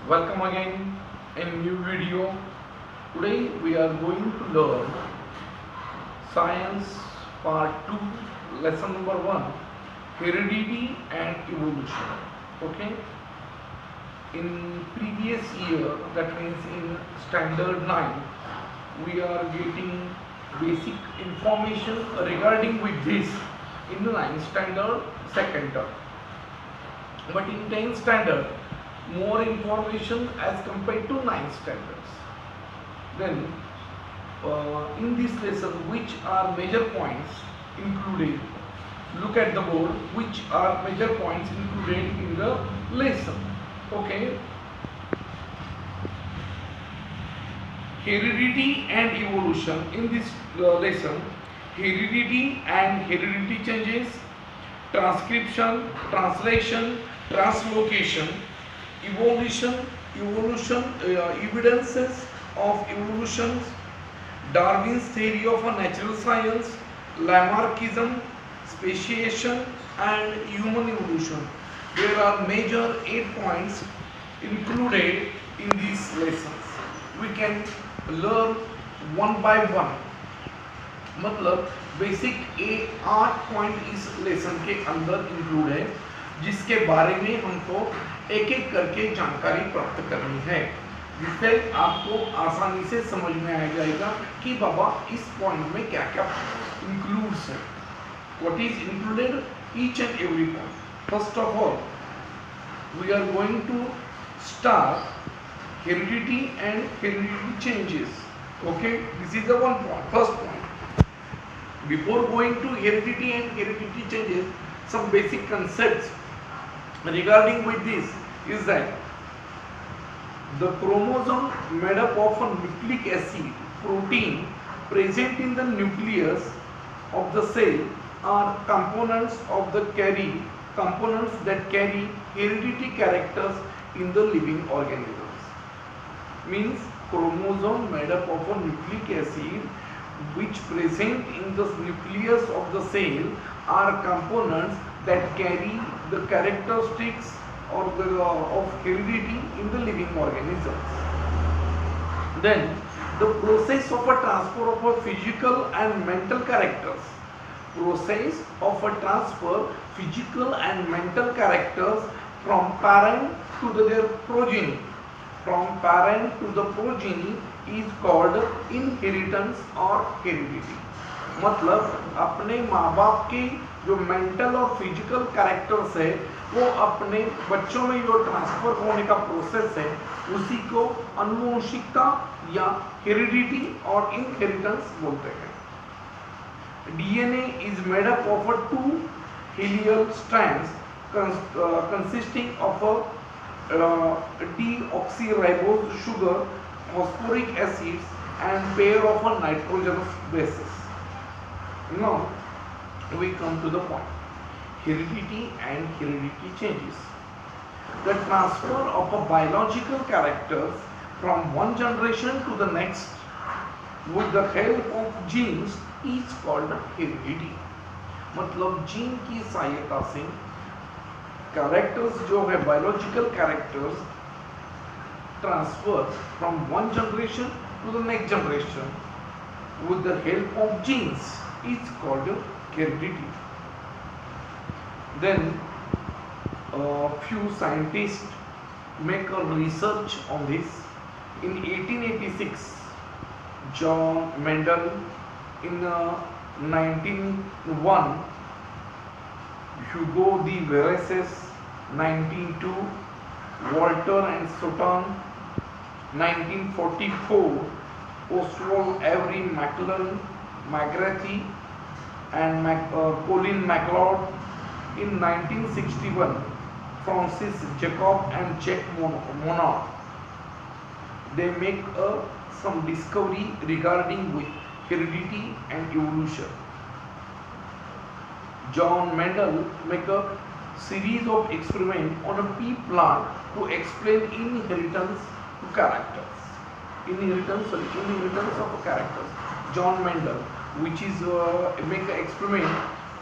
Welcome again in new video. Today we are going to learn science part 2 lesson number 1, heredity and evolution. Okay, in previous year, that means in standard 9, we are getting basic information regarding with this in the 9th standard second term, but in 10th standard more information as compared to 9th standards. Then in this lesson, which are major points included? Look at the board. Which are major points included in the lesson? Okay. Heredity and evolution. In this lesson, heredity and heredity changes, transcription, translation, translocation, evolution, evidences of evolution, Darwin's theory of a natural science, Lamarckism, speciation, and human evolution. There are major 8 points included in these lessons. We can learn one by one. मतलब basic 8 point इस lesson के अंदर include है, जिसके बारे में हमको एक एक करके जानकारी प्राप्त करनी है, जिससे आपको आसानी से समझ में आ जाएगा कि बाबा इस पॉइंट में क्या क्या इंक्लूड्स है. What is included each and every point. First of all we are going to start heredity and heredity changes. Okay, this is the one point, first point. Before going to heredity and heredity changes, some basic concepts regarding with this is that the chromosome made up of a nucleic acid protein present in the nucleus of the cell are components that carry heredity characters in the living organism. Means chromosome made up of a nucleic acid which present in the nucleus of the cell are components that carry the characteristics or of heredity in the living organisms. Then the process of a transfer of a physical and mental characters. Process of a transfer physical and mental characters from parent to their progeny. From parent to the progeny is called inheritance or heredity. मतलब अपने माँ बाप के जो mental और physical characters है वो अपने बच्चों में जो ट्रांसफर होने का प्रोसेस है उसी को अनुवंशिकता या हेरिडिटी और इनहेरिटेंस बोलते हैं. DNA is made up of a 2 helial strands consisting of a deoxyribose sugar, phosphoric acids and pair of a nitrogenous bases. Now we come to the point. Heredity and heredity changes. The transfer of a biological characters from one generation to the next with the help of genes is called heredity. मतलब gene की सहायता से characters जो है biological characters transfer from one generation to the next generation with the help of genes is called heredity. Then few scientists make a research on this. In 1886 John Mendel, in 1901 Hugo de Vereses, 1902 Walter and Sutton, 1944 Oswald Avery McLaren, McGrath and Colin MacLeod. In 1961 Francis Jacob and Jack Monod, they make some discovery regarding with heredity and evolution. John Mendel make a series of experiments on a pea plant to explain inheritance to characters. Inheritance of characters. John Mendel, which is make an experiment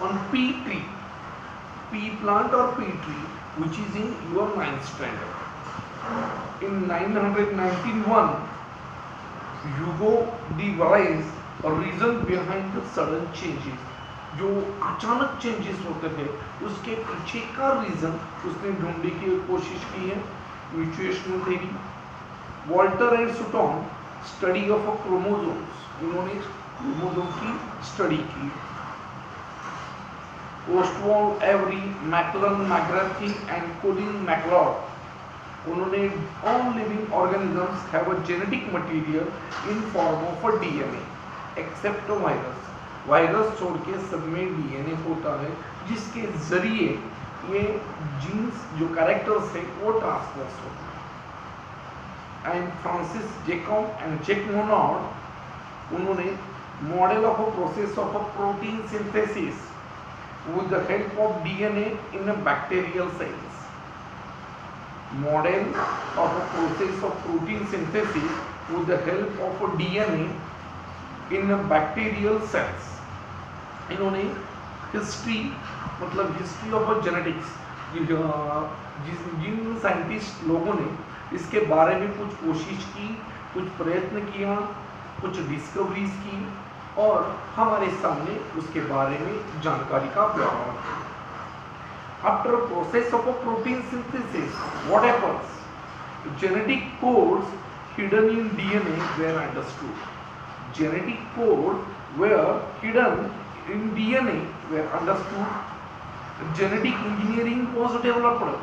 on pea plant or pea tree, which is in your 9th standard. In 991, Hugo de Vries reason behind the sudden changes, जो अचानक changes होते थे उसके पीछे का reason उसने ढूंढने की कोशिश की है, mutational theory. Walter and Sutton study of a chromosomes, उन्होंने क्रोमोसोम की स्टडी की। Oswald Avery, Maclyn McCarty and Colin MacLeod, उन्होंने all living organisms have a genetic material in form of a DNA except a virus, virus छोड़ के सब में DNA होता है जिसके जरिए ये जीन्स जो कैरेक्टर्स है वो ट्रांसफर्स होते हैं। And Francis Jacob and Jacques Monod, उन्होंने model of a process of a protein synthesis with the help of DNA in a bacterial cells, model of a process of protein synthesis with the help of a DNA in a bacterial cells। इन्होंने history मतलब history of genetics, जिन scientist लोगों ने इसके बारे में कुछ कोशिश की, कुछ प्रयत्न किया, कुछ डिस्कवरीज की और हमारे सामने उसके बारे में जानकारी का ब्यौरा है। After a process of a protein synthesis, what happens? Genetic codes hidden in DNA were understood. Genetic codes were hidden in DNA were understood. Genetic engineering was developed.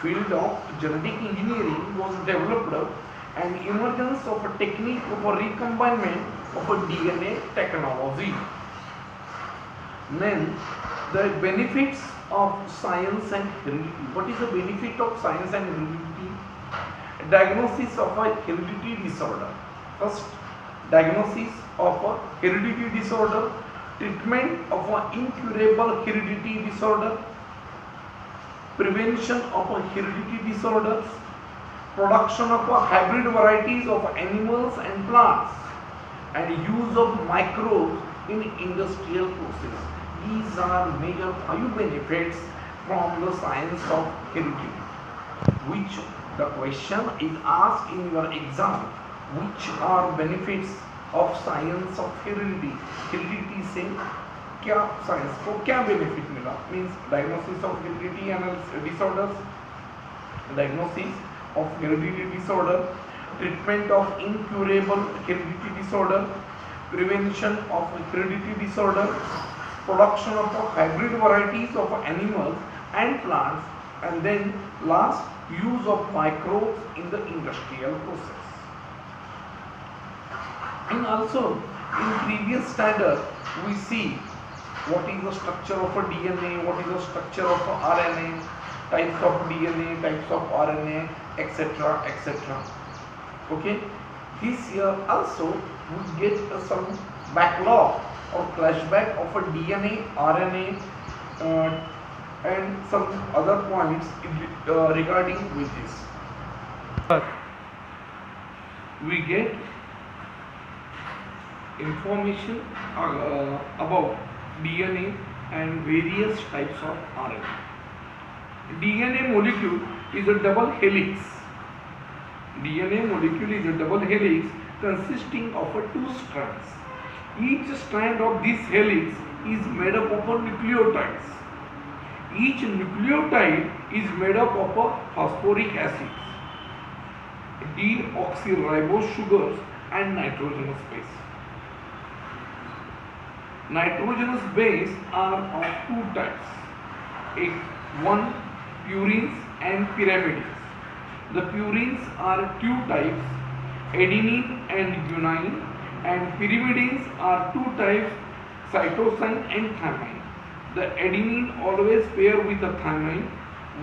Field of genetic engineering was developed, and emergence of a technique of a recombination of a DNA technology. Then the benefits of science and heredity. What is the benefit of science and heredity? Diagnosis of a hereditary disorder. First, diagnosis of a hereditary disorder, treatment of an incurable hereditary disorder, prevention of a hereditary disorders, production of a hybrid varieties of animals and plants, and use of microbes in industrial process. These are major 5 benefits from the science of heredity. Which the question is asked in your exam, which are benefits of science of heredity? Heredity से क्या science को क्या benefit मिला? Means diagnosis of heredity and disorders, diagnosis of hereditary disorder, treatment of incurable hereditary disorder, prevention of hereditary disorder, production of hybrid varieties of animals and plants, and then last, use of microbes in the industrial process. And also in previous standard we see what is the structure of a DNA, what is the structure of a RNA, types of DNA, types of RNA, etc. etc. Okay, this year also we get some backlog or flashback of a DNA, RNA and some other points regarding with this. We get information about DNA and various types of RNA. DNA molecule is a double helix. DNA molecule is a double helix consisting of 2 strands. Each strand of this helix is made up of nucleotides. Each nucleotide is made up of phosphoric acids, deoxyribose sugars and nitrogenous base. Nitrogenous base are of 2 types. One, purines and pyrimidines. The purines are 2 types, adenine and guanine, and pyrimidines are 2 types, cytosine and thymine. The adenine always pair with the thymine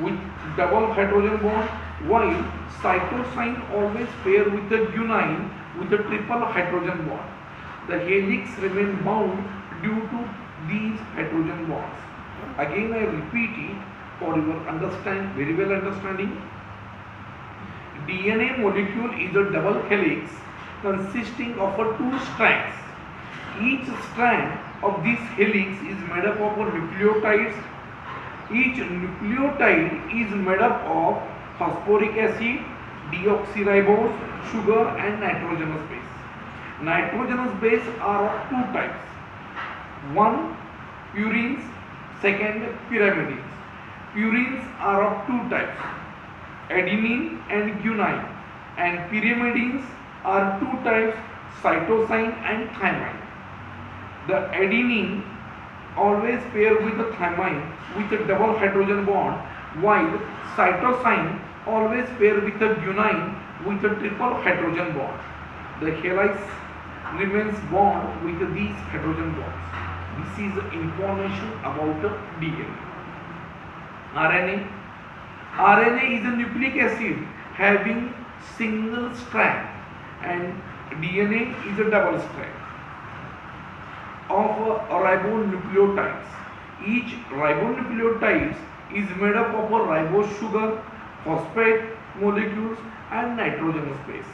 with double hydrogen bond, while cytosine always pair with the guanine with a triple hydrogen bond. The helix remain bound due to these hydrogen bonds. Again I repeat it for your very well understanding. DNA molecule is a double helix consisting of 2 strands. Each strand of this helix is made up of nucleotides. Each nucleotide is made up of phosphoric acid, deoxyribose, sugar and nitrogenous base. Nitrogenous base are of two types. One, purines, second, pyrimidines. Purines are of two types, adenine and guanine, and pyrimidines are two types, cytosine and thymine. The adenine always pair with the thymine with a double hydrogen bond, while cytosine always pair with the guanine with a triple hydrogen bond. The helix remains bond with these hydrogen bonds. This is information about the DNA. RNA. RNA is a nucleic acid having single strand, and DNA is a double strand of ribonucleotides. Each ribonucleotide is made up of a ribose sugar, phosphate molecules and nitrogenous base.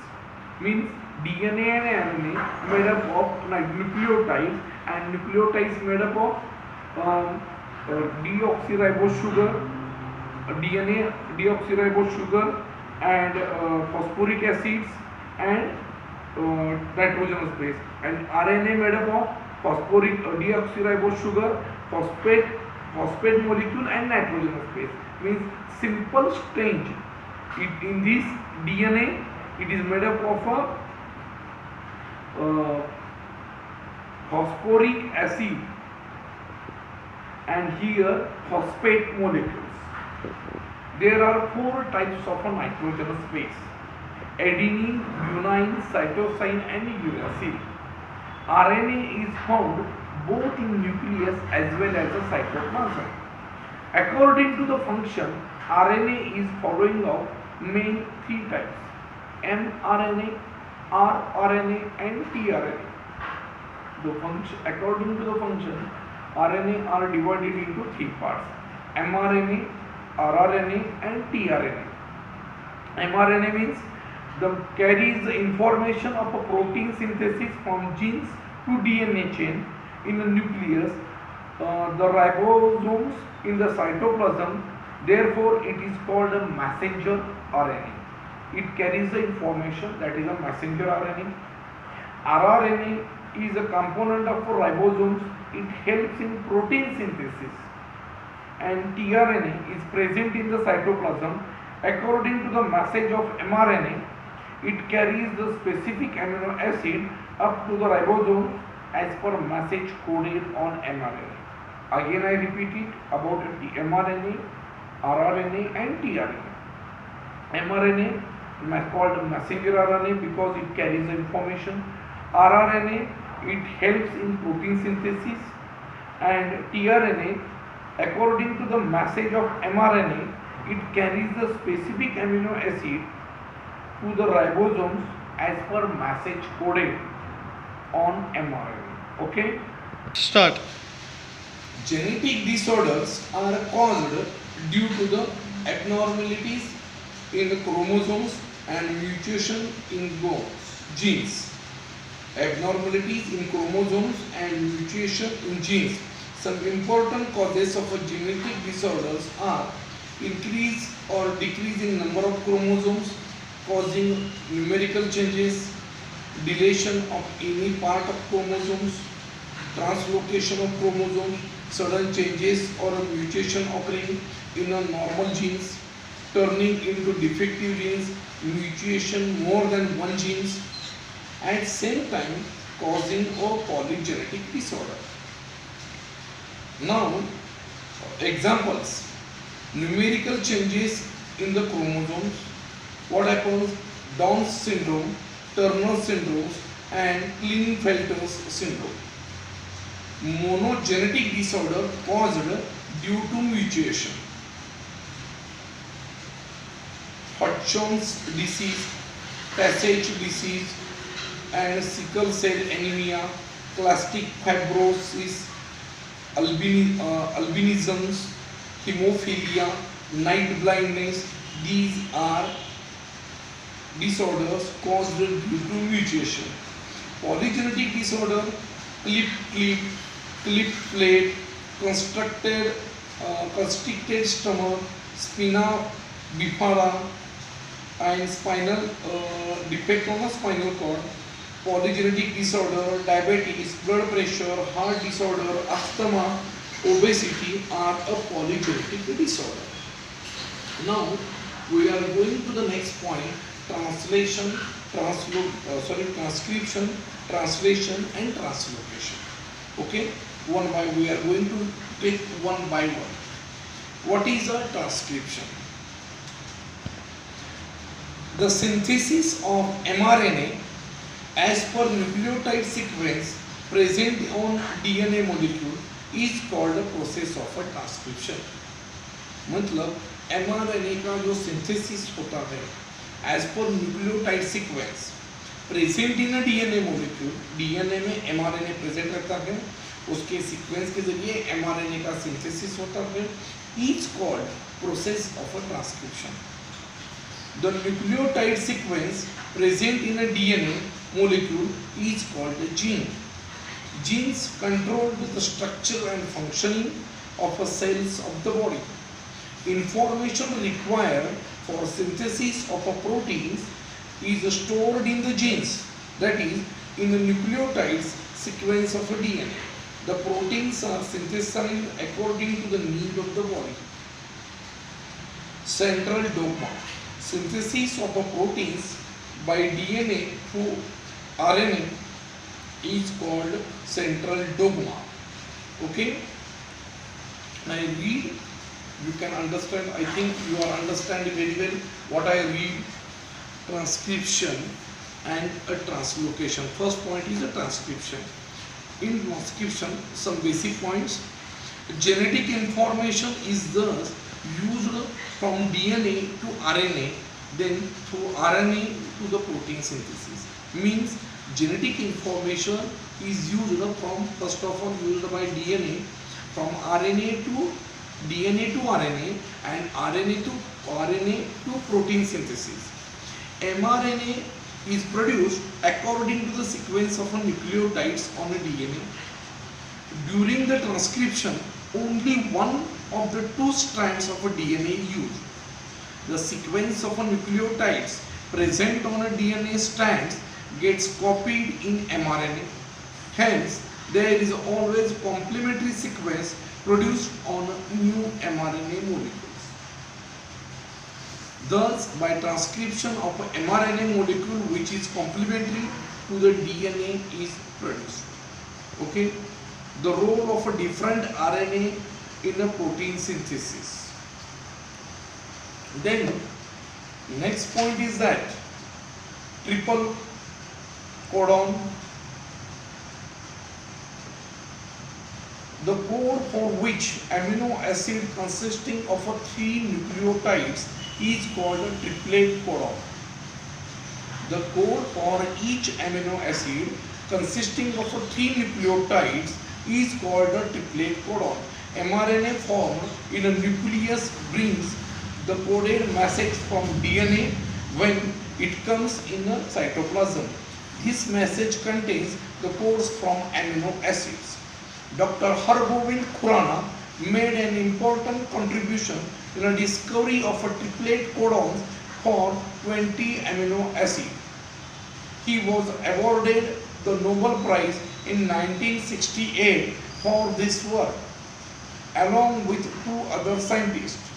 Means DNA and RNA made up of nucleotides, and nucleotides made up of deoxyribose sugar, DNA deoxyribose sugar and phosphoric acids and nitrogenous base, and RNA made up of phosphoric deoxyribose sugar, phosphate molecule and nitrogenous base. Means simple strange. In this DNA it is made up of a phosphoric acid and here phosphate molecules. There are four types of a nitrogenous base: adenine, guanine, cytosine and uracil. RNA is found both in nucleus as well as the cytoplasm. According to the function, RNA is following of main three types: mRNA, rRNA and tRNA. According to the function, RNA are divided into three parts: mRNA, rRNA and tRNA. mRNA means carries the information of a protein synthesis from genes to DNA chain in the nucleus, the ribosomes in the cytoplasm. Therefore, it is called a messenger RNA. It carries the information, that is a messenger RNA. rRNA is a component of ribosomes. It helps in protein synthesis. And tRNA is present in the cytoplasm. According to the message of mRNA, it carries the specific amino acid up to the ribosome as per message coded on mRNA. Again I repeat it about mRNA, rRNA and tRNA. mRNA called messenger RNA because it carries the information. rRNA, it helps in protein synthesis, and tRNA, according to the message of mRNA, it carries the specific amino acid to the ribosomes as per message coded on mRNA. Okay? Start. Genetic disorders are caused due to the abnormalities in the chromosomes and mutation in genes. Abnormalities in chromosomes and mutation in genes. Some important causes of a genetic disorders are increase or decrease in number of chromosomes causing numerical changes, deletion of any part of chromosomes, translocation of chromosomes, sudden changes or a mutation occurring in a normal genes, turning into defective genes, mutation more than one genes, at same time causing a polygenetic disorder. Now, examples: numerical changes in the chromosomes. What happens? Down syndrome, Turner syndrome and Klinefelter's syndrome. Monogenetic disorder caused due to mutation. Hodgkin's disease, Passage disease and sickle cell anemia, cystic fibrosis, albinism, hemophilia, night blindness. These are disorders caused due to mutation. Polygenetic disorder: clip plate, constricted stomach, bifida, and spinal defect on the spinal cord, polygenetic disorder, diabetes, blood pressure, heart disorder, asthma, obesity are a polygenetic disorder. Now we are going to the next point: transcription, translation, and translocation. Okay, we are going to take one by one. What is a transcription? The synthesis of mRNA as per nucleotide sequence present on DNA molecule is called the process of a transcription. मतलब mRNA का जो synthesis होता है as per nucleotide sequence present in a DNA molecule, DNA में mRNA present रहता है, उसके sequence के जरिए mRNA का synthesis होता है, is called process of a transcription. The nucleotide sequence present in a DNA molecule is called a gene. Genes control the structure and functioning of the cells of the body. Information required for synthesis of a proteins is stored in the genes, that is, in the nucleotides sequence of a DNA. The proteins are synthesized according to the need of the body. Central dogma. Synthesis of a proteins by DNA through RNA is called central dogma. Okay? I read, you can understand, I think you are understanding very well what I read. Transcription and a translocation. First point is a transcription. In transcription, some basic points. Genetic information is thus used from DNA to RNA, then through RNA to the protein synthesis. Means genetic information is used from, first of all, used by DNA, from RNA to RNA, and RNA to protein synthesis. mRNA is produced according to the sequence of nucleotides on a DNA. During the transcription, only one of the two strands of a DNA is used. The sequence of nucleotides present on a DNA strands gets copied in mRNA. Hence, there is always complementary sequence produced on new mRNA molecules. Thus, by transcription of a mRNA molecule which is complementary to the DNA is produced. Okay, the role of a different RNA in a protein synthesis. Then, next point is that triple codon. The code for which amino acid consisting of a 3 nucleotides is called a triplet codon. The code for each amino acid consisting of a 3 nucleotides is called a triplet codon. mRNA formed in a nucleus brings the coded message from DNA when it comes in a cytoplasm. This message contains the codes from amino acids. Dr. Hargobind Khurana made an important contribution in the discovery of a triplet codons for 20 amino acids. He was awarded the Nobel Prize in 1968 for this work, along with 2 other scientists.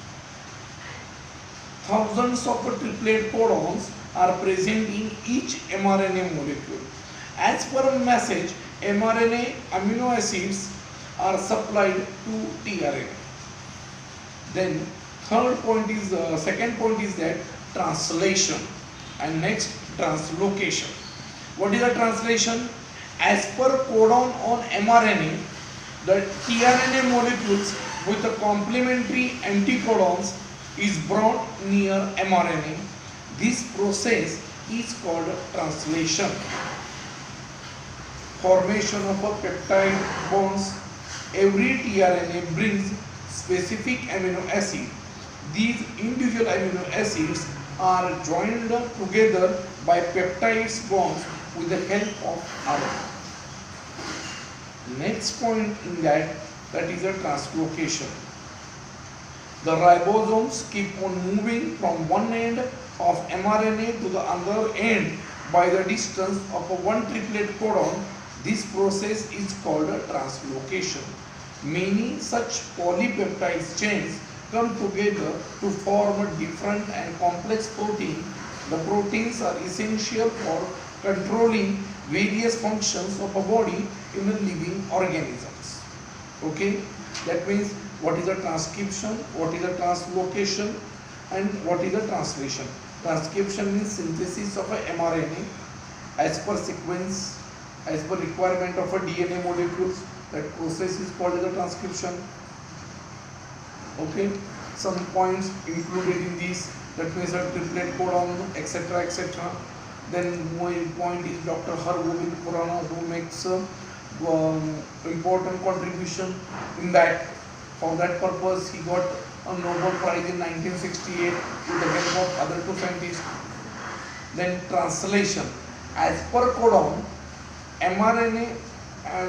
Thousands of triplet codons are present in each mRNA molecule. As per a message, mRNA amino acids are supplied to tRNA. Then second point is that translation, and next translocation. What is a translation? As per codon on mRNA, the tRNA molecules with the complementary anticodons is brought near mRNA. This process is called translation. Formation of a peptide bonds. Every tRNA brings specific amino acid. These individual amino acids are joined together by peptide bonds with the help of RNA. Next point in that is a translocation. The ribosomes keep on moving from one end of mRNA to the other end by the distance of a one triplet codon. This process is called a translocation. Many such polypeptide chains come together to form a different and complex protein. The proteins are essential for controlling various functions of a body in a living organisms. Okay, that means what is a transcription, what is a translocation, and what is a translation. Transcription means synthesis of a mRNA as per sequence, as per requirement of a DNA molecules. That process is called as a transcription. Okay, some points included in this, that means a triplet codon, etc., etc. Then one point is Dr. Hargobind Khurana, who makes important contribution in that. For that purpose, he got a Nobel Prize in 1968 with the help of other two scientists. Then translation. As per codon, mRNA,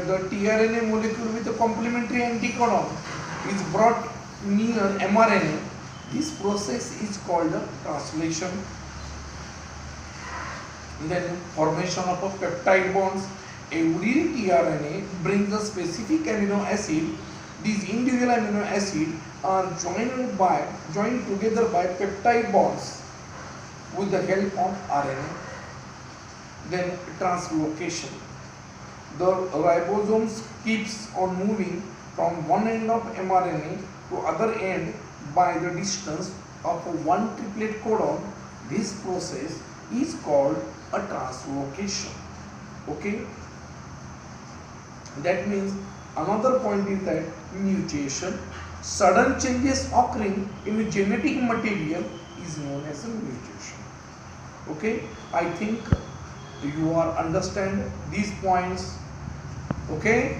the tRNA molecule with a complementary anticodon is brought near mRNA. This process is called a translation. Then formation of a peptide bonds. Every tRNA brings a specific amino acid. These individual amino acids are joined together by peptide bonds with the help of RNA. Then translocation. The ribosomes keeps on moving from one end of mRNA to other end by the distance of one triplet codon. This process is called a translocation. Okay, that means another point is that mutation, sudden changes occurring in the genetic material, is known as a mutation. Okay, I think you are understand these points. Okay.